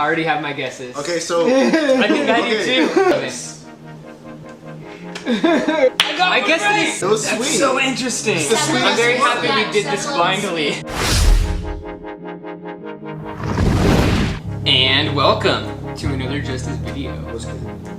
I already have my guesses. Okay, so I think I do too. I guess it was that's sweet. so interesting. I'm very happy we did this blindly. And welcome to another Justice video.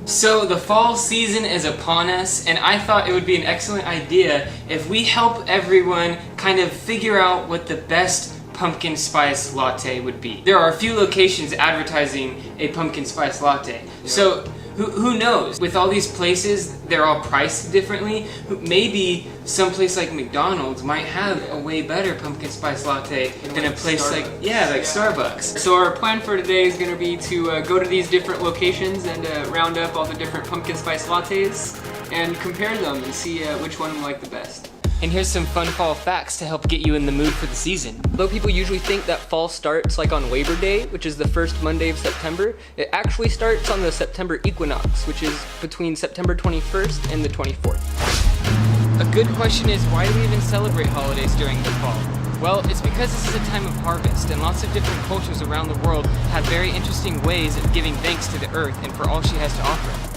So the fall season is upon us, and I thought it would be an excellent idea if we help everyone kind of figure out what the best pumpkin spice latte would be. There are a few locations advertising a pumpkin spice latte. So who knows? With all these places, they're all priced differently. Maybe someplace like McDonald's might have a way better pumpkin spice latte than a place like Starbucks. So our plan for today is going to be to go to these different locations and round up all the different pumpkin spice lattes and compare them and see which one we like the best. And here's some fun fall facts to help get you in the mood for the season. Though people usually think that fall starts like on Labor Day, which is the first Monday of September, it actually starts on the September equinox, which is between September 21st and the 24th. A good question is, why do we even celebrate holidays during the fall? Well, it's because this is a time of harvest, and lots of different cultures around the world have very interesting ways of giving thanks to the earth and for all she has to offer.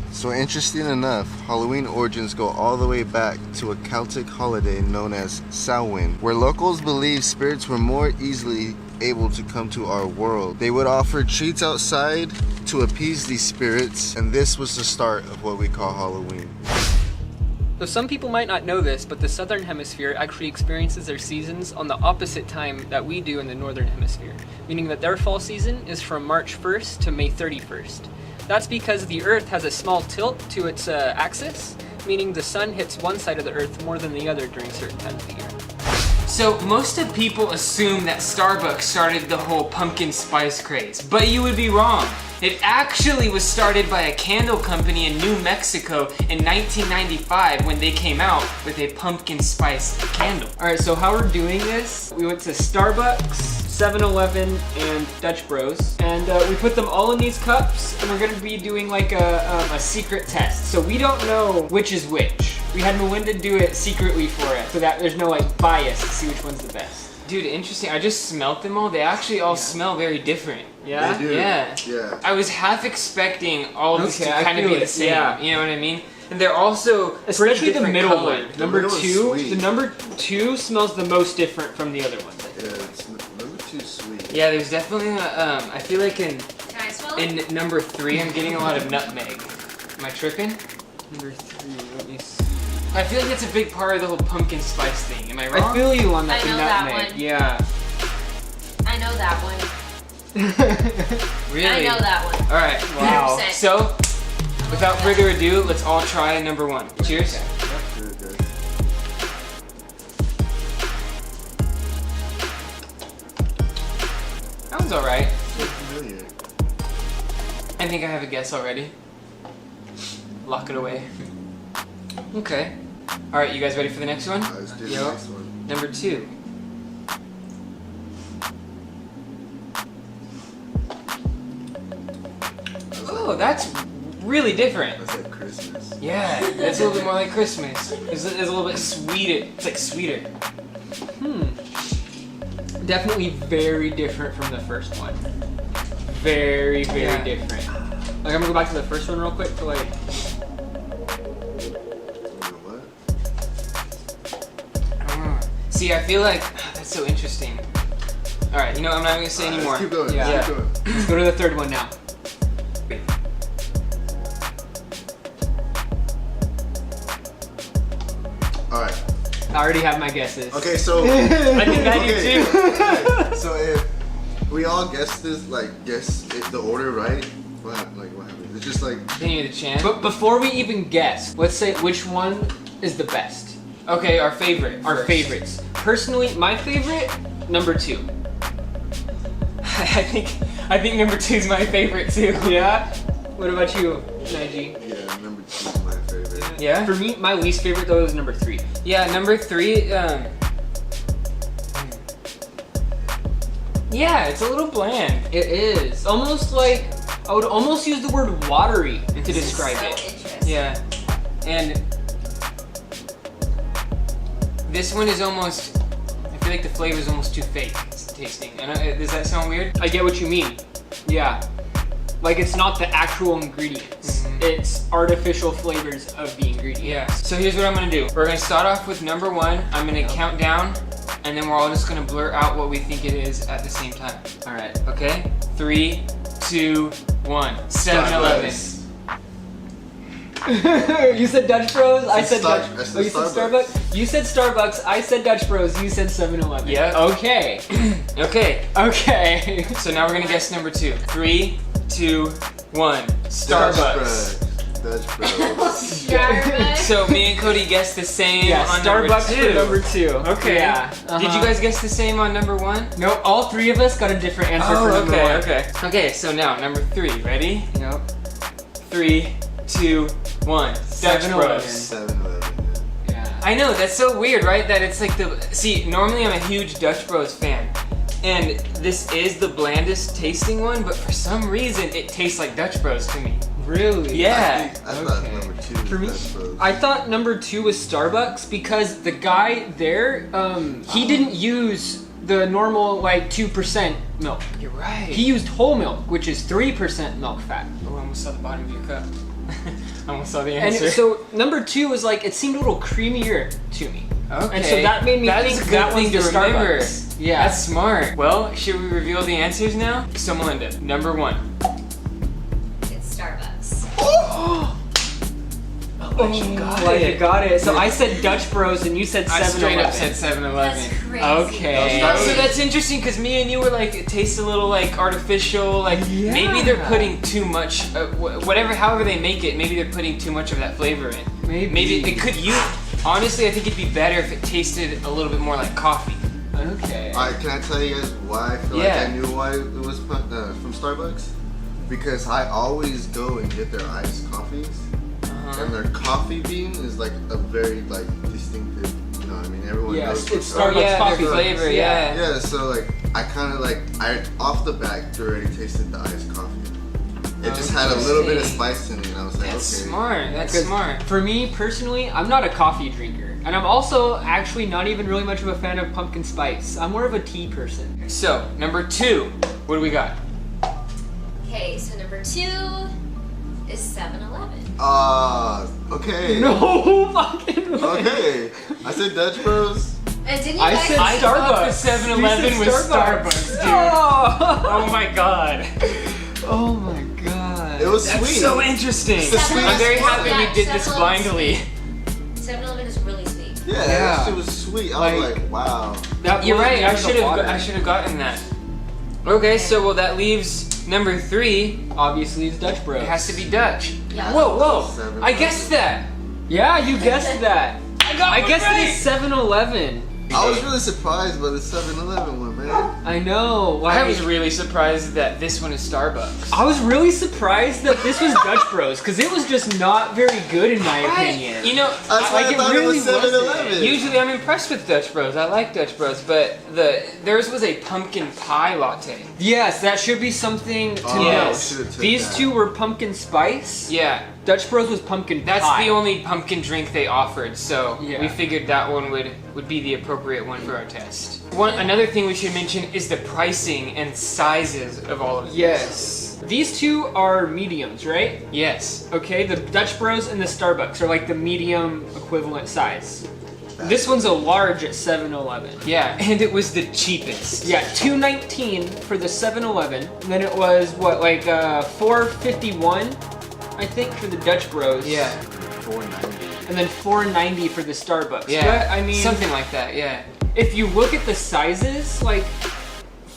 So interesting enough, Halloween origins go all the way back to a Celtic holiday known as Samhain, where locals believe spirits were more easily able to come to our world. They would offer treats outside to appease these spirits, and this was the start of what we call Halloween. So some people might not know this, but the Southern Hemisphere actually experiences their seasons on the opposite time that we do in the Northern Hemisphere, meaning that their fall season is from March 1st to May 31st. That's because the Earth has a small tilt to its axis, meaning the sun hits one side of the Earth more than the other during certain times of the year. So most of people assume that Starbucks started the whole pumpkin spice craze, but you would be wrong. It actually was started by a candle company in New Mexico in 1995 when they came out with a pumpkin spice candle. Alright, so how we're doing this, we went to Starbucks, 7-Eleven, and Dutch Bros. And we put them all in these cups, and we're gonna be doing like a secret test. So we don't know which is which. We had Melinda do it secretly for us, so that there's no like bias to see which one's the best. Dude, interesting. I just smelt them all. They actually all smell very different. Yeah? They do. Yeah. Yeah. I was half expecting all of these to Okay, I kind of feel be the it, same. yeah. You know what I mean? And they're also Especially the pretty middle different one. colored. Number middle is two. sweet. The number two smells the most different from the other ones. Yeah, it's number 2 sweet. Yeah, there's definitely a, I feel like Can I smell it? in number 3 I'm getting a lot of nutmeg. Am I tripping? Number 3, let me see. I feel like that's a big part of the whole pumpkin spice thing. Am I wrong? I feel you on that. I know the that nutmeg. one. Yeah. I know that one. Really? I know that one. All right. Wow. 100%. So, without further ado, let's all try number 1. Cheers. Good, good. That one's all right. So familiar. I think I have a guess already. Lock it away. Okay. All right, you guys ready for the next one? Let's do the Yo. next one. Number 2. Oh, that's really different. That's like Christmas. Yeah, that's a little bit more like Christmas. It's a little bit sweeter. It's like sweeter. Definitely very different from the first one. Very, very Yeah. different. Like I'm gonna go back to the first one real quick to like. What? See, I feel like that's so interesting. All right, you know what? I'm not gonna say anymore. Let's keep going. Yeah. Let's keep going. Let's go to the third one now. All right. I already have my guesses. Okay, so I think I do okay. too. Okay, so if we all guess this, like guess the order right, what happened? Like what happened? It's just like Then you get a chance. But before we even guess, let's say which one is the best. Okay, our favorite. Our first. favorites. Personally, my favorite, number 2. I think number 2 is my favorite too. Yeah? What about you, Naiji? yeah, number 2 is my favorite. Yeah. For me, my least favorite though is number 3. Yeah, number 3. Yeah, it's a little bland. It is. Almost like, I would almost use the word watery to describe So it. interesting. Yeah, and this one is almost. I feel like the flavor is almost too fake tasting. I know, does that sound weird? I get what you mean. Yeah. Like it's not the actual ingredients. It's artificial flavors of the ingredients. Yeah. So here's what I'm gonna do. We're gonna start off with number 1. I'm gonna count down, and then we're all just gonna blurt out what we think it is at the same time. All right. Okay? 3, 2, 1. 7-Eleven. You said Dutch Bros. I said Star- Dutch. I said Oh, you said Starbucks. Starbucks. You said Starbucks. I said Dutch Bros. You said 7-Eleven. Yeah. Okay. Okay. Okay. So now we're gonna guess number 2. 3, 2, 1. Starbucks. Dutch Bros. Starbucks. So me and Cody guessed the same Yeah. on Starbucks number 2. for number 2. Okay. Yeah. Did you guys guess the same on number 1? No, all 3 of us got a different answer for number 1. okay. Okay, so now number 3. Ready? Yep. 3, 2, 1. Dutch 7-Eleven. Bros. 7-Eleven. Yeah. I know, that's so weird, right? That it's like the... See, normally I'm a huge Dutch Bros fan. And this is the blandest tasting one, but for some reason it tastes like Dutch Bros to me. Really? Yeah. I thought Okay. number 2 For me, was Dutch Bros. I thought number 2 was Starbucks because the guy there, he didn't use the normal like 2% milk. You're right. He used whole milk, which is 3% milk fat. Oh, I almost saw the bottom of your cup. I almost saw the And answer. so number 2 was like, it seemed a little creamier to me. Okay. And so that made me That think is a good that thing was to the remember. Starbucks. Yeah. That's smart. Well, should we reveal the answers now? So Melinda, number 1. It's Starbucks. You got it. So I said Dutch Bros and you said 7-Eleven. I straight up said 7-Eleven. That's crazy. Okay. So that's interesting because me and you were like, it tastes a little like artificial. Like maybe they're putting too much, however they make it. Maybe they're putting too much of that flavor in. Maybe it could. Honestly, I think it'd be better if it tasted a little bit more like coffee. Okay. Alright, can I tell you guys why I feel like I knew why it was from Starbucks? Because I always go and get their iced coffees, and their coffee bean is like a very like distinctive. You know what I mean? Everyone knows. It's what- Starbucks coffee their flavor. Yeah. Yeah, so like I kind of like I off the bat already tasted the iced coffee. It just had a little bit of spice in it, and I was like, That's okay. smart. That's 'Cause smart. For me personally, I'm not a coffee drinker, and I'm also actually not even really much of a fan of pumpkin spice. I'm more of a tea person. So number 2, what do we got? Okay, so number 2 is 7-Eleven. Okay. No fucking way. Okay. I said Dutch Bros. And didn't you I guys said I thought the Starbucks. 7-Eleven You was said Starbucks, dude. Oh. Oh my god. Oh my god. It was That's sweet. so interesting. It's the sweetest I'm very happy one. we did this 7-Eleven blindly. 7-Eleven is really sweet. Yeah, Yeah. that shit was sweet. I was like, wow. That You're blew me right. I out of the water. should have gotten that. Okay, so well that leaves number 3. Obviously, it's Dutch Bros. It has to be Dutch. Yeah. Whoa! 7-Eleven. I guessed that. Yeah, you guessed that. I guessed it is 7-Eleven. I was really surprised by the 7-Eleven one, man. I know. I was really surprised that this one is Starbucks. I was really surprised that this was Dutch Bros because it was just not very good in my opinion. You know, That's why I thought it was 7-Eleven. usually I'm impressed with Dutch Bros. I like Dutch Bros, but theirs was a pumpkin pie latte. Yes, that should be something to Oh, Yes. should've took These that. two were pumpkin spice. Yeah, Dutch Bros was pumpkin that's pie. the only pumpkin drink they offered, so Yeah. we figured that one would be the appropriate one for our test. Another thing we should mention is the pricing and sizes of all of these. Yes. These two are mediums, right? Yes. Okay, the Dutch Bros and the Starbucks are like the medium equivalent size. This one's a large at 7-Eleven. Yeah, and it was the cheapest. Yeah, $2.19 for the 7-Eleven. And then it was what, like $4.51, I think, for the Dutch Bros. Yeah. $4.90. And then $4.90 for the Starbucks. Yeah. But, I mean, something like that. Yeah. if you look at the sizes, like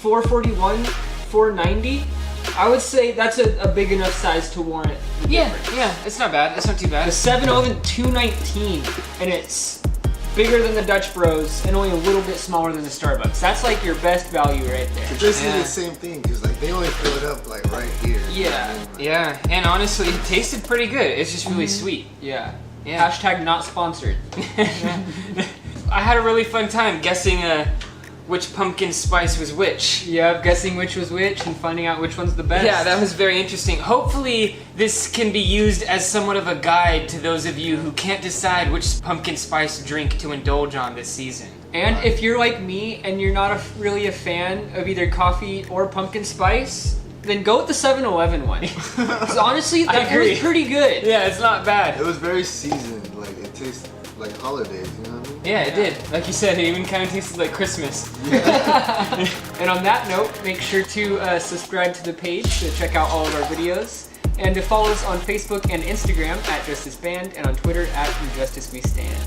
$4.41, $4.90, I would say that's a big enough size to warrant the difference. Yeah. It's not bad. It's not too bad. The 7-Eleven $2.19, and it's bigger than the Dutch Bros and only a little bit smaller than the Starbucks. That's like your best value right there. It's basically Yeah. the same thing, because like they only fill it up like right here. Yeah. Yeah, and honestly, it tasted pretty good. It's just really sweet. Yeah. Yeah. Hashtag not sponsored. I had a really fun time guessing which pumpkin spice was which. Yeah, guessing which was which and finding out which one's the best. Yeah, that was very interesting. Hopefully, this can be used as somewhat of a guide to those of you who can't decide which pumpkin spice drink to indulge on this season. And if you're like me and you're not really a fan of either coffee or pumpkin spice, then go with the 7-Eleven one. 'Cause honestly, I that was agree. pretty good. Yeah, it's not bad. It was very seasoned. Like it tastes like holidays. You know what I mean? Yeah, it did. Like you said, it even kind of tasted like Christmas. And on that note, make sure to subscribe to the page to check out all of our videos. And to follow us on Facebook and Instagram at JustisBand and on Twitter at InjusticeWeStand.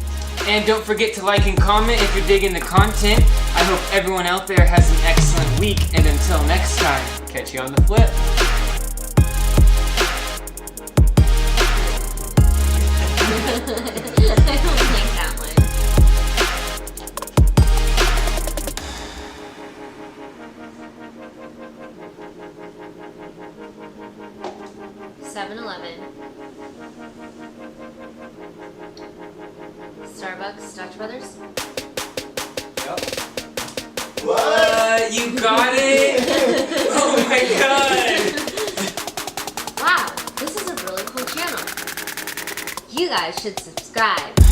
And don't forget to like and comment if you're digging the content. I hope everyone out there has an excellent week, and until next time, Catch you on the flip. I don't like that one. Starbucks, Dr. Brothers. Yep. What? You got it? Oh my god! Wow, this is a really cool channel. You guys should subscribe.